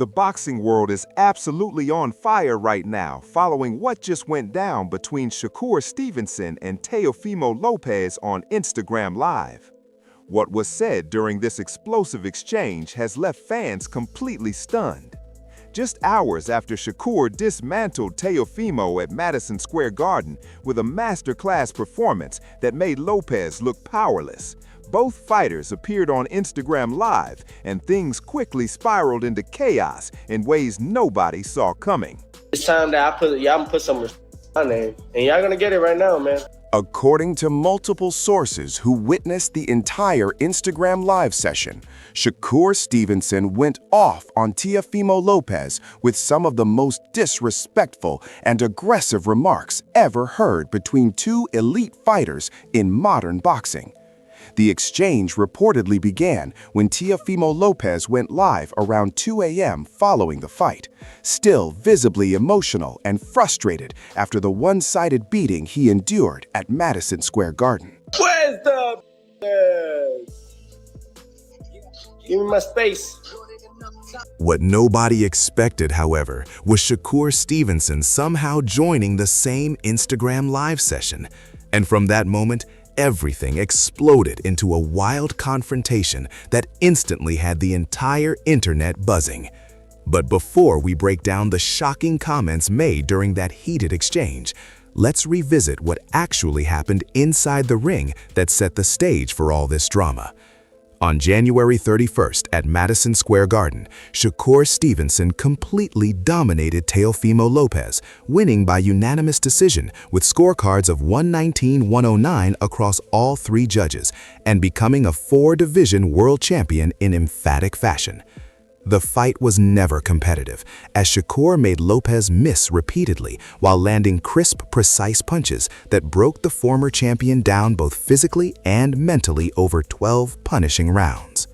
The boxing world is absolutely on fire right now following what just went down between Shakur Stevenson and Teofimo Lopez on Instagram Live. What was said during this explosive exchange has left fans completely stunned. Just hours after Shakur dismantled Teofimo at Madison Square Garden with a masterclass performance that made Lopez look powerless, both fighters appeared on Instagram Live, and things quickly spiraled into chaos in ways nobody saw coming. It's time that y'all gonna put some respect on my name, and y'all gonna get it right now, man. According to multiple sources who witnessed the entire Instagram Live session, Shakur Stevenson went off on Teofimo Lopez with some of the most disrespectful and aggressive remarks ever heard between two elite fighters in modern boxing. The exchange reportedly began when Teofimo Lopez went live around 2 a.m. following the fight, still visibly emotional and frustrated after the one-sided beating he endured at Madison Square Garden. Where's the... Give me my space. What nobody expected, however, was Shakur Stevenson somehow joining the same Instagram Live session. And from that moment, everything exploded into a wild confrontation that instantly had the entire internet buzzing. But before we break down the shocking comments made during that heated exchange, let's revisit what actually happened inside the ring that set the stage for all this drama. On January 31st at Madison Square Garden, Shakur Stevenson completely dominated Teofimo Lopez, winning by unanimous decision with scorecards of 119-109 across all three judges, and becoming a four-division world champion in emphatic fashion. The fight was never competitive, as Shakur made Lopez miss repeatedly while landing crisp, precise punches that broke the former champion down both physically and mentally over 12 punishing rounds.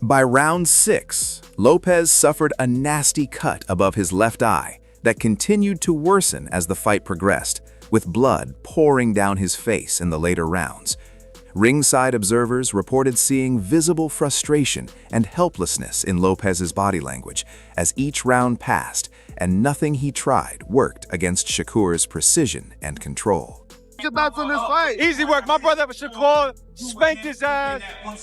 By round 6, Lopez suffered a nasty cut above his left eye that continued to worsen as the fight progressed, with blood pouring down his face in the later rounds. Ringside observers reported seeing visible frustration and helplessness in Lopez's body language as each round passed, and nothing he tried worked against Shakur's precision and control. Your thoughts on this fight? Easy work. My brother Shakur spanked his ass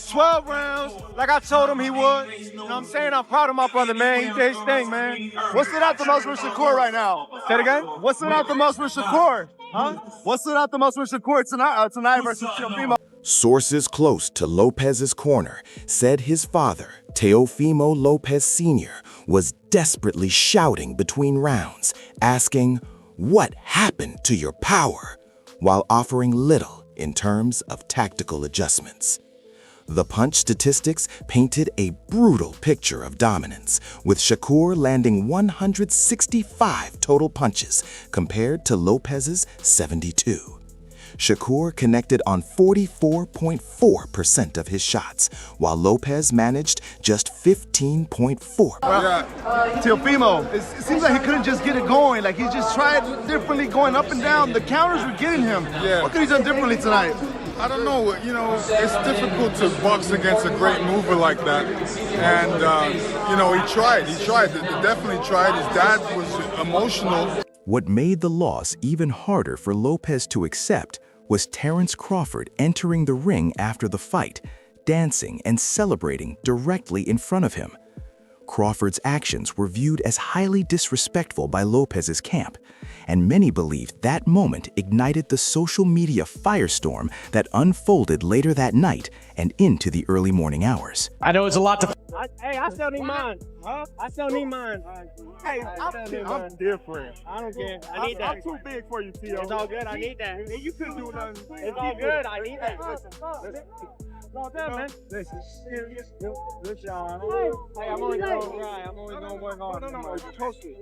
12 rounds like I told him he would. You know what I'm saying? I'm proud of my brother, man. He did his thing, man. What stood out the most for Shakur right now? Say it again? What stood out the most for Shakur? Huh? What stood out the most for Shakur tonight versus Teofimo? Sources close to Lopez's corner said his father, Teofimo Lopez Sr., was desperately shouting between rounds, asking, "What happened to your power?" while offering little in terms of tactical adjustments. The punch statistics painted a brutal picture of dominance, with Shakur landing 165 total punches compared to Lopez's 72. Shakur connected on 44.4% of his shots, while Lopez managed just 15.4%. Teofimo, it seems like he couldn't just get it going. Like he just tried differently going up and down. The counters were getting him. Yeah. What could he done differently tonight? I don't know. You know, it's difficult to box against a great mover like that. And, you know, he tried. He definitely tried. His dad was emotional. What made the loss even harder for Lopez to accept was Terrence Crawford entering the ring after the fight, dancing and celebrating directly in front of him. Crawford's actions were viewed as highly disrespectful by Lopez's camp, and many believed that moment ignited the social media firestorm that unfolded later that night and into the early morning hours. I know it's a lot to... Hey, I still need mine. Huh? I still need mine. Hey, I'm different. I don't care. I need that. I'm too big for you, Teo. It's all good. I need that. You couldn't do nothing. It's all good. I need that. all that, man. Listen, good job. Hey, I'm only going to ride. I'm only going to work hard. No, you toast it.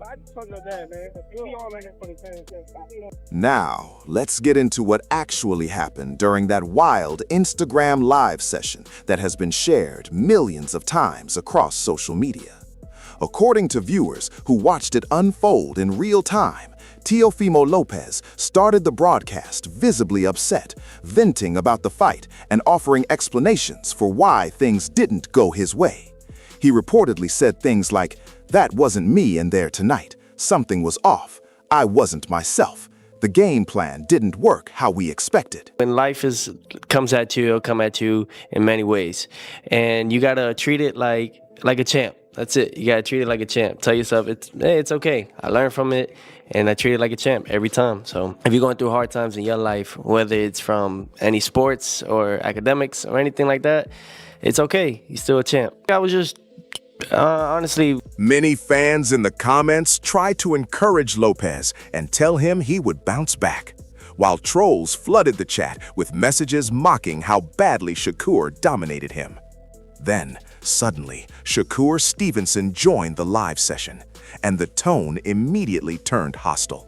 I just told you that, man. We all in here for the same thing. Now, let's get into what actually happened during that wild Instagram live session that has been shared millions of times across social media. According to viewers who watched it unfold in real time, Teofimo Lopez started the broadcast visibly upset, venting about the fight and offering explanations for why things didn't go his way. He reportedly said things like, "That wasn't me in there tonight. Something was off. I wasn't myself. The game plan didn't work how we expected." When life comes at you, it'll come at you in many ways. And you gotta treat it like a champ. That's it. You gotta treat it like a champ. Tell yourself, it's okay. I learned from it, and I treat it like a champ every time. So if you're going through hard times in your life, whether it's from any sports or academics or anything like that, it's okay. You're still a champ. I was just, honestly... Many fans in the comments tried to encourage Lopez and tell him he would bounce back, while trolls flooded the chat with messages mocking how badly Shakur dominated him. Then, suddenly, Shakur Stevenson joined the live session, and the tone immediately turned hostile.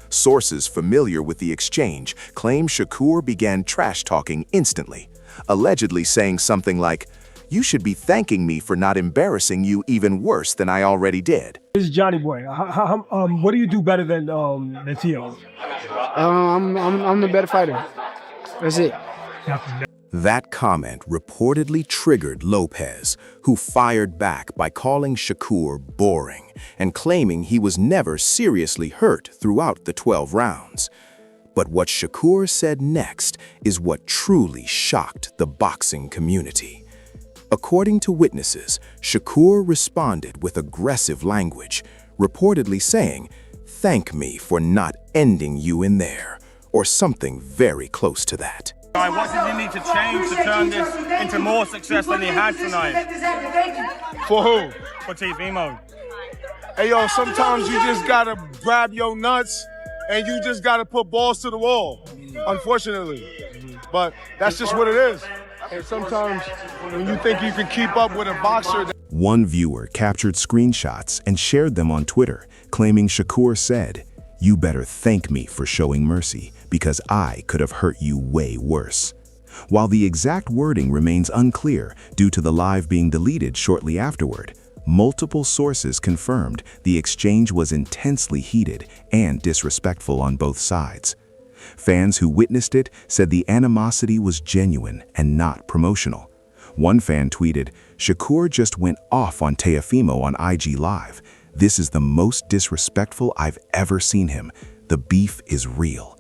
Sources familiar with the exchange claim Shakur began trash-talking instantly, allegedly saying something like, "You should be thanking me for not embarrassing you even worse than I already did." This is Johnny Boy. What do you do better than Tio? I'm the better fighter. That's it. That comment reportedly triggered Lopez, who fired back by calling Shakur boring and claiming he was never seriously hurt throughout the 12 rounds. But what Shakur said next is what truly shocked the boxing community. According to witnesses, Shakur responded with aggressive language, reportedly saying, "Thank me for not ending you in there," or something very close to that. What did you need to change to turn this into more success than he had tonight? For who? For Teofimo. Hey, yo, sometimes you just gotta grab your nuts and you just gotta put balls to the wall, unfortunately. But that's just what it is. And sometimes when you think you can keep up with a boxer... One viewer captured screenshots and shared them on Twitter, claiming Shakur said, "You better thank me for showing mercy, because I could have hurt you way worse." While the exact wording remains unclear due to the live being deleted shortly afterward, multiple sources confirmed the exchange was intensely heated and disrespectful on both sides. Fans who witnessed it said the animosity was genuine and not promotional. One fan tweeted, "Shakur just went off on Teofimo on IG Live. This is the most disrespectful I've ever seen him. The beef is real."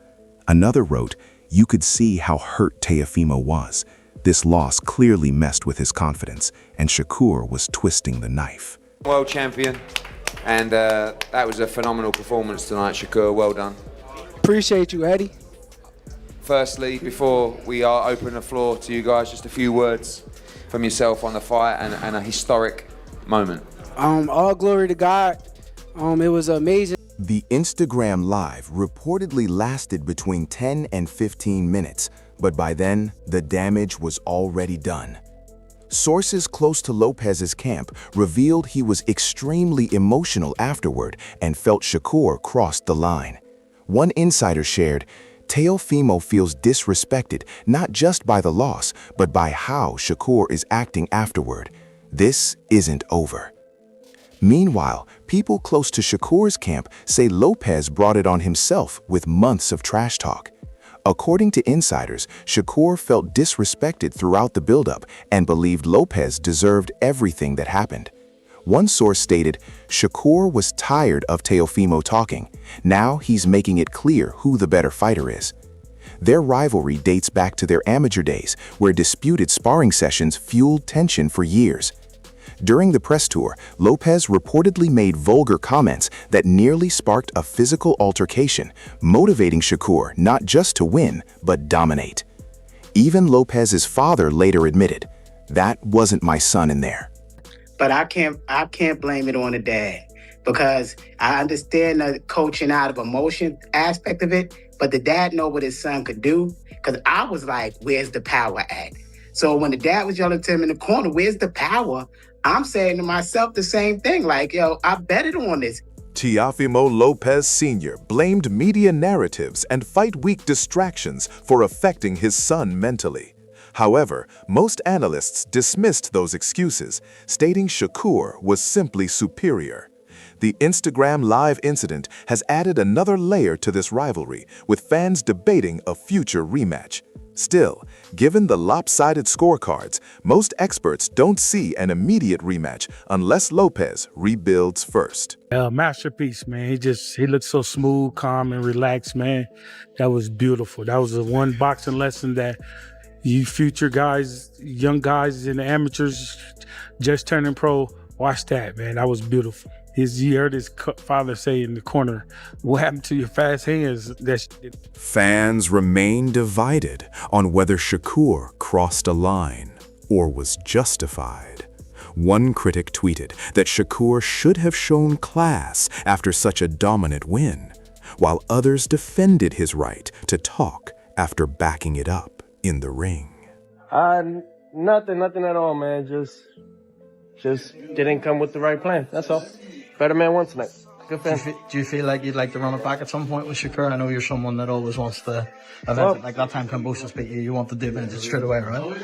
Another wrote, "You could see how hurt Teofimo was. This loss clearly messed with his confidence, and Shakur was twisting the knife." World champion, and that was a phenomenal performance tonight, Shakur. Well done. Appreciate you, Eddie. Firstly, before we open the floor to you guys, just a few words from yourself on the fight and a historic moment. All glory to God. It was amazing. The Instagram Live reportedly lasted between 10 and 15 minutes, but by then, the damage was already done. Sources close to Lopez's camp revealed he was extremely emotional afterward and felt Shakur crossed the line. One insider shared, "Teofimo feels disrespected not just by the loss, but by how Shakur is acting afterward. This isn't over." Meanwhile, people close to Shakur's camp say Lopez brought it on himself with months of trash talk. According to insiders, Shakur felt disrespected throughout the buildup and believed Lopez deserved everything that happened. One source stated, "Shakur was tired of Teofimo talking. Now he's making it clear who the better fighter is." Their rivalry dates back to their amateur days, where disputed sparring sessions fueled tension for years. During the press tour, Lopez reportedly made vulgar comments that nearly sparked a physical altercation, motivating Shakur not just to win, but dominate. Even Lopez's father later admitted, "That wasn't my son in there." But I can't blame it on the dad, because I understand the coaching out of emotion aspect of it, but the dad know what his son could do, because I was like, where's the power at? So when the dad was yelling to him in the corner, where's the power? I'm saying to myself the same thing, like, yo, I betted on this. Teofimo Lopez Sr. blamed media narratives and fight week distractions for affecting his son mentally. However, most analysts dismissed those excuses, stating Shakur was simply superior. The Instagram Live incident has added another layer to this rivalry, with fans debating a future rematch. Still, given the lopsided scorecards, most experts don't see an immediate rematch unless Lopez rebuilds first. Masterpiece, man. He looked so smooth, calm, and relaxed, man. That was beautiful. That was the one boxing lesson that you future guys, young guys and amateurs just turning pro, watch that, man. That was beautiful. You heard his father say in the corner, what happened to your fast hands? Fans remain divided on whether Shakur crossed a line or was justified. One critic tweeted that Shakur should have shown class after such a dominant win, while others defended his right to talk after backing it up in the ring. Nothing at all, man. Just didn't come with the right plan. That's all. Better man won tonight. Good fan. Do you feel like you'd like to run it back at some point with Shakur? I know you're someone that always wants to event it. Like that time Kambosos beat you, you want to do it straight away, right?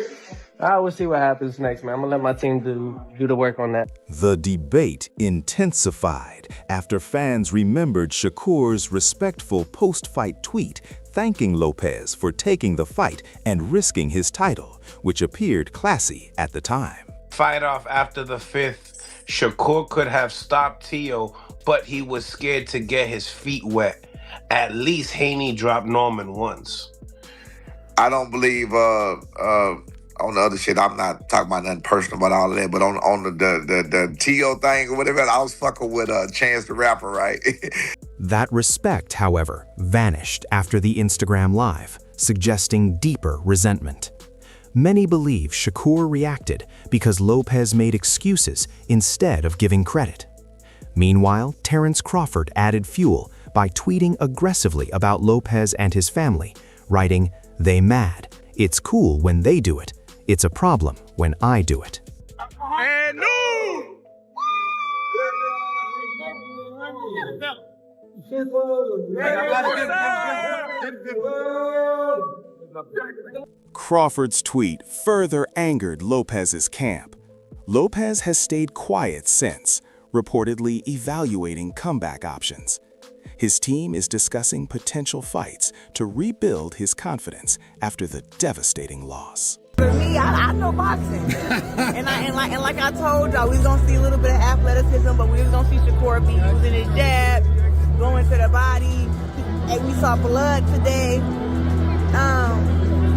I will see what happens next, man. I'm gonna let my team do the work on that. The debate intensified after fans remembered Shakur's respectful post-fight tweet thanking Lopez for taking the fight and risking his title, which appeared classy at the time. Fight off after the 5th. Shakur could have stopped Teo, but he was scared to get his feet wet. At least Haney dropped Norman once. I don't believe on the other shit. I'm not talking about nothing personal about all of that, but on the Teo thing or whatever, I was fucking with Chance the Rapper, right? That respect, however, vanished after the Instagram Live, suggesting deeper resentment. Many believe Shakur reacted because Lopez made excuses instead of giving credit. Meanwhile, Terrence Crawford added fuel by tweeting aggressively about Lopez and his family, writing, "They mad. It's cool when they do it. It's a problem when I do it." And no! Crawford's tweet further angered Lopez's camp. Lopez has stayed quiet since, reportedly evaluating comeback options. His team is discussing potential fights to rebuild his confidence after the devastating loss. For me, I know boxing, and like I told y'all, we was gonna see a little bit of athleticism, but we was gonna see Shakur be using his jab, going to the body. And we saw blood today.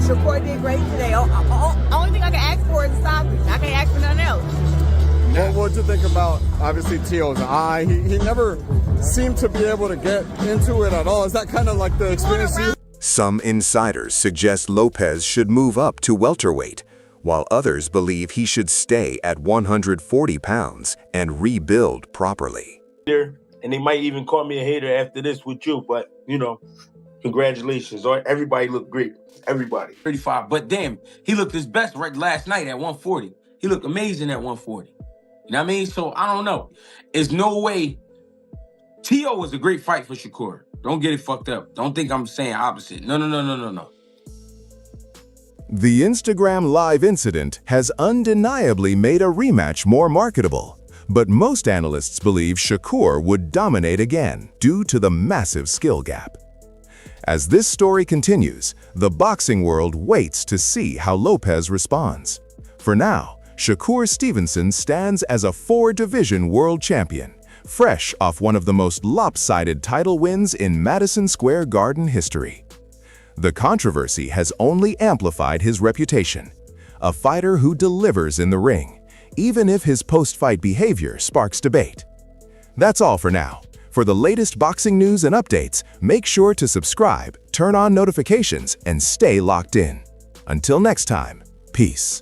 Shakur did great today. Only thing I can ask for is a stoppage. I can't ask for nothing else. What do you think about, obviously, Teo's eye? He never seemed to be able to get into it at all. Is that kind of like the experience you... Some insiders suggest Lopez should move up to welterweight, while others believe he should stay at 140 pounds and rebuild properly. And they might even call me a hater after this with you, but, you know, congratulations. Everybody looked great. Everybody. 35. But damn, he looked his best right last night at 140. He looked amazing at 140. You know what I mean? So I don't know. There's no way. Teo was a great fight for Shakur. Don't get it fucked up. Don't think I'm saying opposite. No. The Instagram Live incident has undeniably made a rematch more marketable, but most analysts believe Shakur would dominate again due to the massive skill gap. As this story continues, the boxing world waits to see how Lopez responds. For now, Shakur Stevenson stands as a 4-division world champion, fresh off one of the most lopsided title wins in Madison Square Garden history. The controversy has only amplified his reputation, a fighter who delivers in the ring, even if his post-fight behavior sparks debate. That's all for now. For the latest boxing news and updates, make sure to subscribe, turn on notifications, and stay locked in. Until next time, peace.